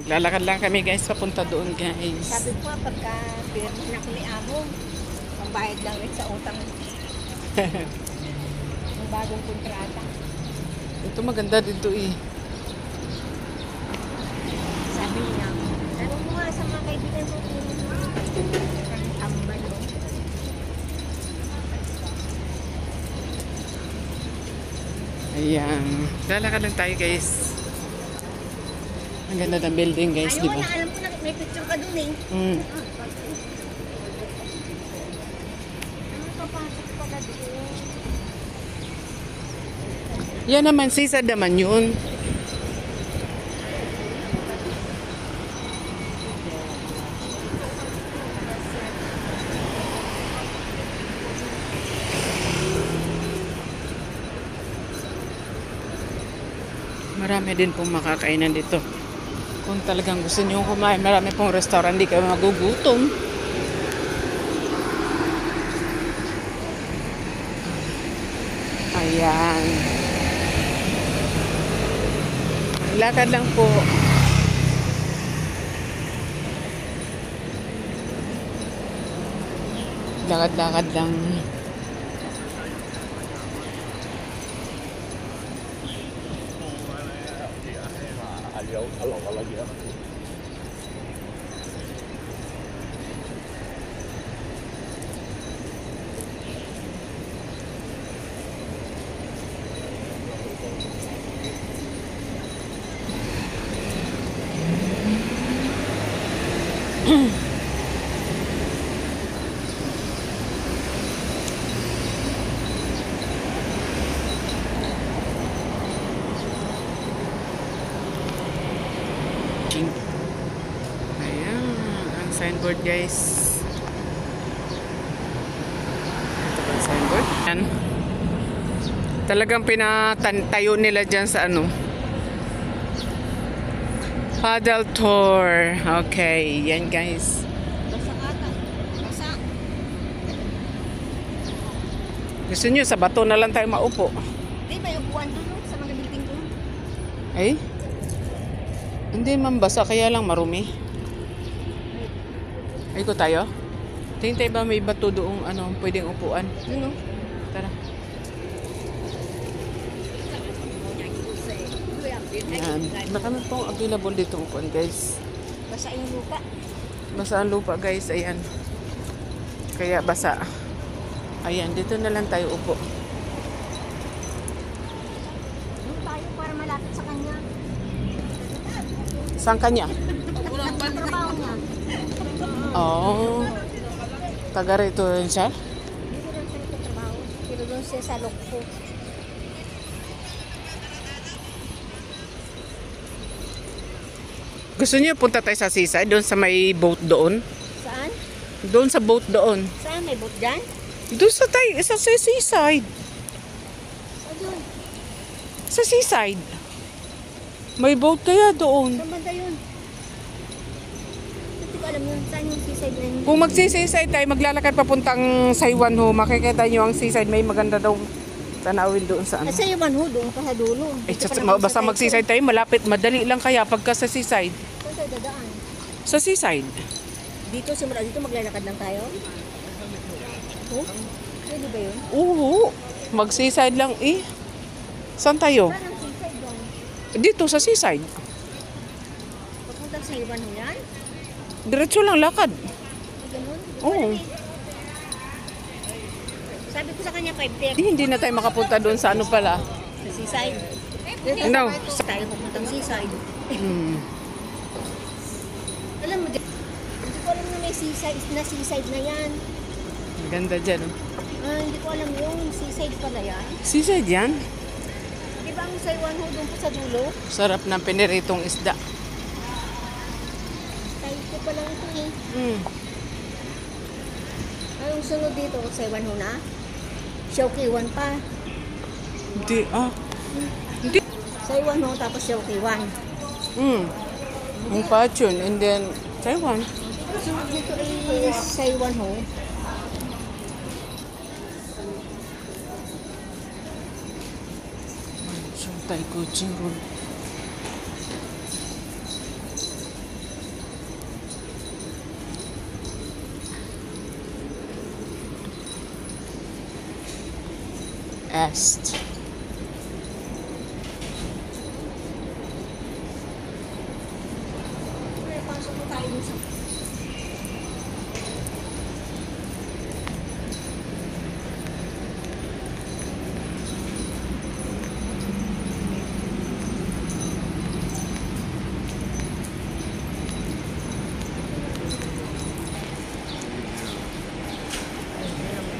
Lalakad lang kami guys, papunta doon guys. Sabi ko pagka pinag na ko ni Amo, ang bayad lang rin sa utang. Ang bagong kontrata. Ito maganda dito eh. Sabi niya, tanong mo nga sa mga kaibigan mo kung tambay mo. Ayan. Lalakad lang tayo guys. Ang ganda ng building guys, Ano di ba? wala, alam ko na may picture ka dun eh. Mm. Ano papasok pala doon? Yan naman, sisa naman yun. Marami din pong makakainan dito. Kung talagang gusto nyo kumain, marami pong restaurant, di kayo magugutom. Ayan. Lakad lang po. Lakad-lakad lang. Ayan, ang signboard guys. Ito ba ang signboard? Ayan. Talagang pinatayo nila dyan sa ano. Paddle tour. Okay, yan guys. Basa ata. Basa. Gusto nyo, sa bato na lang tayo maupo. Di ba yung upuan doon no? Sa mga building doon? Ay? Hindi man basa, kaya lang marumi. Ay ko tayo? Tingin tayo ba may bato doong ano, pwedeng upuan? Yun no? Tara. Yan. Marami pong available dito upuan guys. Basa yung lupa. Basa ang lupa guys, ayan. Kaya basa. Ayan, dito na lang tayo upo. Doon tayo para malapit sa kanya. Saan kanya? Ang trabaho niya. Oo. Taga rito rin siya? Hindi ko lang siya nagtatrabaho. Pero doon siya sa Lokpo. Gusto niyo punta tayo sa seaside, doon sa may boat doon? Saan? Doon sa boat doon. Saan? May boat dyan? Doon sa tayo, sa seaside. Saan doon? Sa seaside. May boat kaya doon. Saan banda yun? Hindi ko alam yun. Saan yung seaside na yun? Kung magsi-seaside tayo, maglalakad papuntang Saiwan Ho, makikita niyo ang seaside, may maganda daw tanawin doon sa ano. Sa yung manho doon ka sa dulo. Eh, Dito pa naman basta sa mag-seaside tayo, malapit, madali lang kaya pagka sa seaside. Saan tayo dadaan? Sa seaside. Dito, simula dito maglalakad lang tayo? Oh? Pwede ba yun? Oo, mag-seaside lang eh. Saan tayo? Saan ang seaside doon? Dito sa seaside. Papuntang sa iwan ho yan? Diretso lang lakad. Ganun? Oo. Sabi ko sa kanya 5:30 Hindi na tayo makapunta doon sa ano pala. sa seaside. No. Tayo papuntang seaside. Hmm. Alam mo, hindi ko alam na may seaside na yan. Ang ganda dyan. Oh. Hindi ko alam yun. Seaside pala yan. Seaside yan. Di ba ang Saiwan ho doon po sa dulo? Sarap ng piniritong isda. Tayo ko pa lang ito eh. Hmm. Anong sunod dito? Saiwan ho na? Showkiwan pa. Hindi ah. Saiwan ho tapos Showkiwan. Hmm. Ang Pachon and then Taiwan. Sunod dito ay Saiwan ho. Thai Kuching Road. Est. May pasok po tayo dun sa...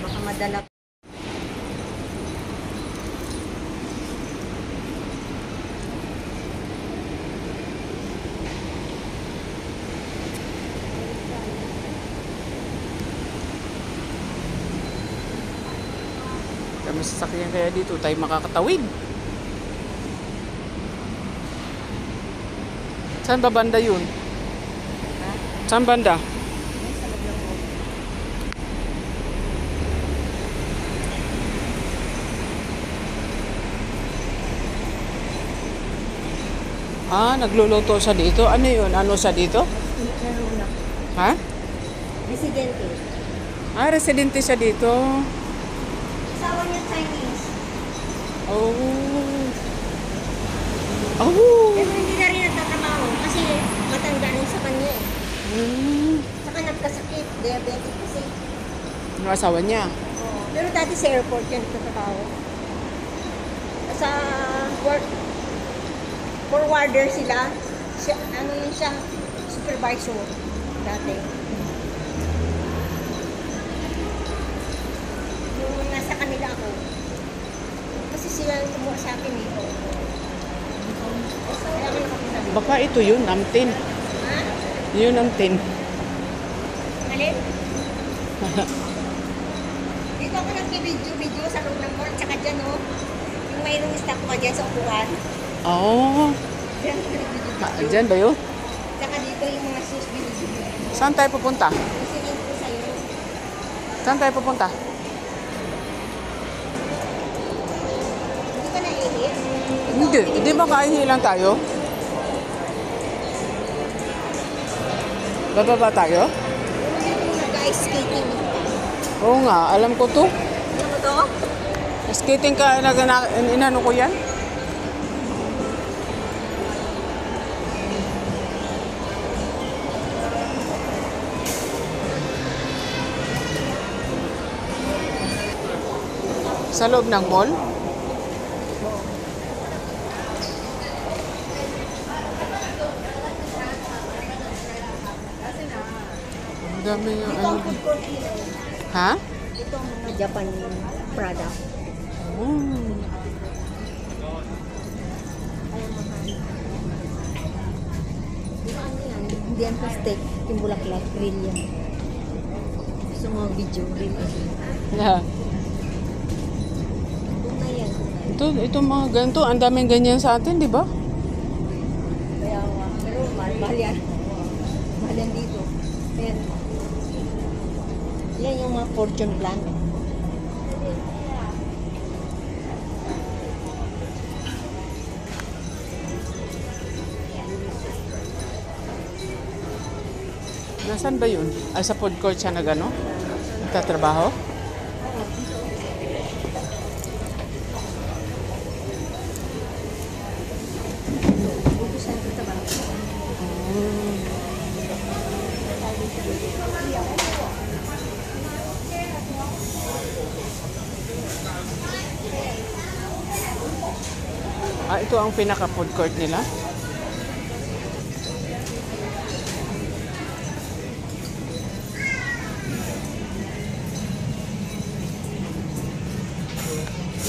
Baka madala. Kami sasakyan kaya dito tayo makakatawid. Saan ba banda yun? Saan banda? Ah, nagluluto siya dito. Ano yun? Ano siya dito? Ha? Residente. Ah, residente siya dito. Asawa niya Chinese. Oh. Oh. Pero hindi na rin nagtatrabaho kasi matanda rin sa kanya eh. Saka nagkasakit, diabetic kasi. Ano asawa niya? Pero dati sa airport yan nagtatrabaho. Sa work, forwarder sila. Siya, ano yun siya, supervisor dati. Yung nasa kanila ako. Kasi sila yung kumuha sa akin eh. Kaya ako nakapunta. Baka ito yun, Namtin. Ha? Yun, Namtin. Alin? Dito ako nag-video sa loob ng mall, tsaka dyan oh. Yung mayroong stock pa dyan sa upuan. Oh. Dyan ako nag-video. Diyan ba yun? Tsaka dito yung mga shoes video. Saan tayo pupunta? Yung sinend ko sa'yo. Saan tayo pupunta? Hindi ka naiinit? Hindi. Hindi ba kain lang tayo? Bababa tayo? Yung nag-ice skating. Oo nga, alam ko to. Alam mo to? Skating ka, inano ko yan? Sa loob ng mall? Ang dami yung Ito ano. ang food court nila. Ha? Ito ang mga Japan product. Oh. Kaya mahal. Ito ano yan? Hindi yan plastic. Yung bulaklak. Real yan. Gusto mo video. Real yan. Yeah. Doon na yan. Ito mga ganito, ang daming ganyan sa atin, di ba? Kaya pero mahal yan. Mahal yan dito. Ayan. Yan yung mga fortune plant. Nasaan ba yun? Ay, sa food court siya na gano? Nagtatrabaho? Ubusan ko ito ba? Ah, ito ang pinaka-food court nila.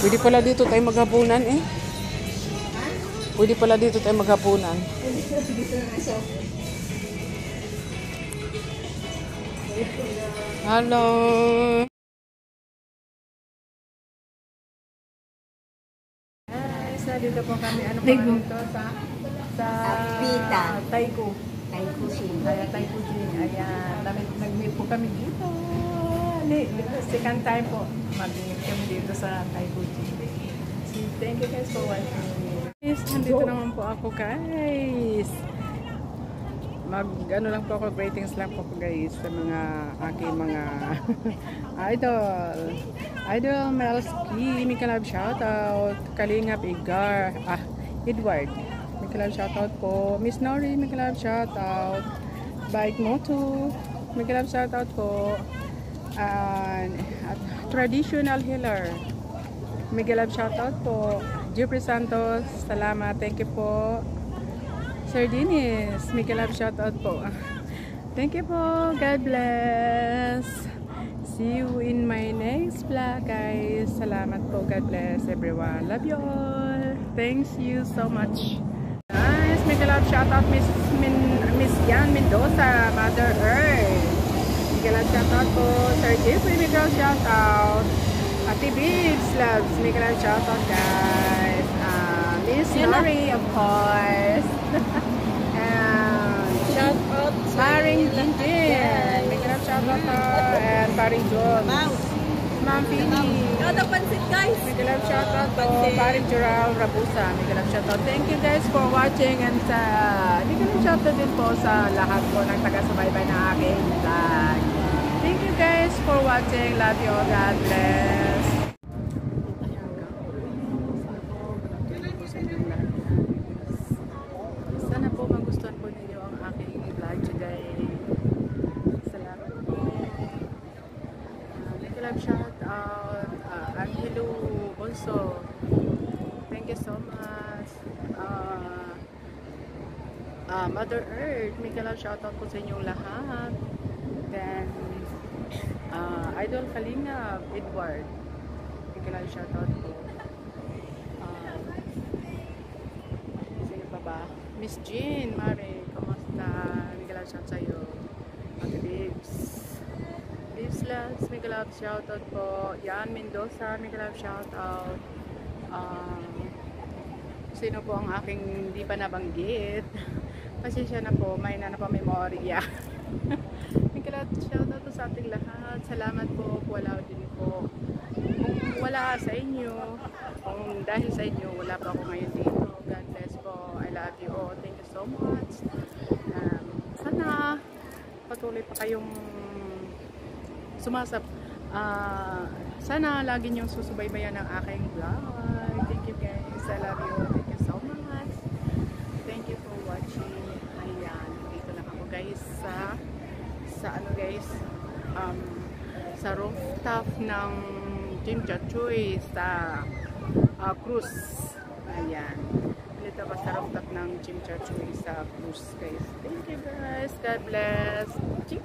Pwede pala dito tayo maghapunan eh. Pwede pala dito tayo maghapunan. Dito na siya. Hello! Sa dito po kami ano pa dito sa Pita. Taiko. Ay, kusin. Taiko din. Ayan, nag-meet po kami dito. Second time po mag-meet kami dito sa Taiko din. So, thank you guys for watching. Guys, nandito naman po ako guys. ano lang po ako, greetings lang po guys sa mga aking mga idol. Idol Melski, Mikalab shoutout. Kalingap Edward, Mikalab shoutout po. Miss Nori, Mikalab shoutout. Bike Moto, Mikalab shoutout po. At Traditional Healer, Mikalab shoutout po. Jeffrey Santos, salamat, thank you po. Sir Dennis, Mikalab shoutout po. Thank you po. God bless. See you in my next vlog, guys. Salamat po. God bless everyone. Love you all. Thanks you so much. Guys, Mikalab shoutout Miss Yan Mendoza, Mother Earth. Mikalab shoutout po. Sir Jeffrey, Mikalab shoutout. Ate Biggs loves, Mikalab shoutout, guys. Miss Nori, of course. And Shout out sa Paring Jinjin, Mikalab shoutout po. And Paring Jones, Ma'am Pini, Kada pansit guys. Mikalab shoutout po. Paring Jural Rabusa, Mikalab shoutout. Thank you guys for watching. And Mikalab shoutout din po sa lahat po ng taga-subaybay na aking vlog. Thank you guys for watching. Love you all. God bless. Sana po magustuhan po ninyo ang aking vlog today. Salamat po. Mikalab shout out. Angelo also. Thank you so much. Mother Earth, Mikalab shout out po sa inyong lahat. Then Idol Kalingap Edward, Mikalab shout out po. Sino pa ba? Miss Jean Mare, kamusta? Mikalab shout sa'yo. Ate Bibs, Bibs Loves, Mikalab shout out po. Yan Mendoza, Mikalab shout out. Sino po ang aking hindi pa nabanggit? Pasensya na po, may na pa memorya. Mikalab shout out po sa ating lahat. Salamat po, wala din po. Kung wala sa inyo, kung dahil sa inyo, wala pa ako ngayon dito. God bless po. I love you all. Thank you so much. Sana patuloy pa kayong sana lagi niyong susubaybayan ng aking vlog. Thank you guys. I love you. Thank you so much. Thank you for watching. Ayan, dito lang ako guys sa ano guys, sa rooftop ng Jim Chachoy sa cruise. Ayan. Dito ako sa rooftop ng Jim Chachoy sa cruise guys. Thank you guys. God bless. Chik.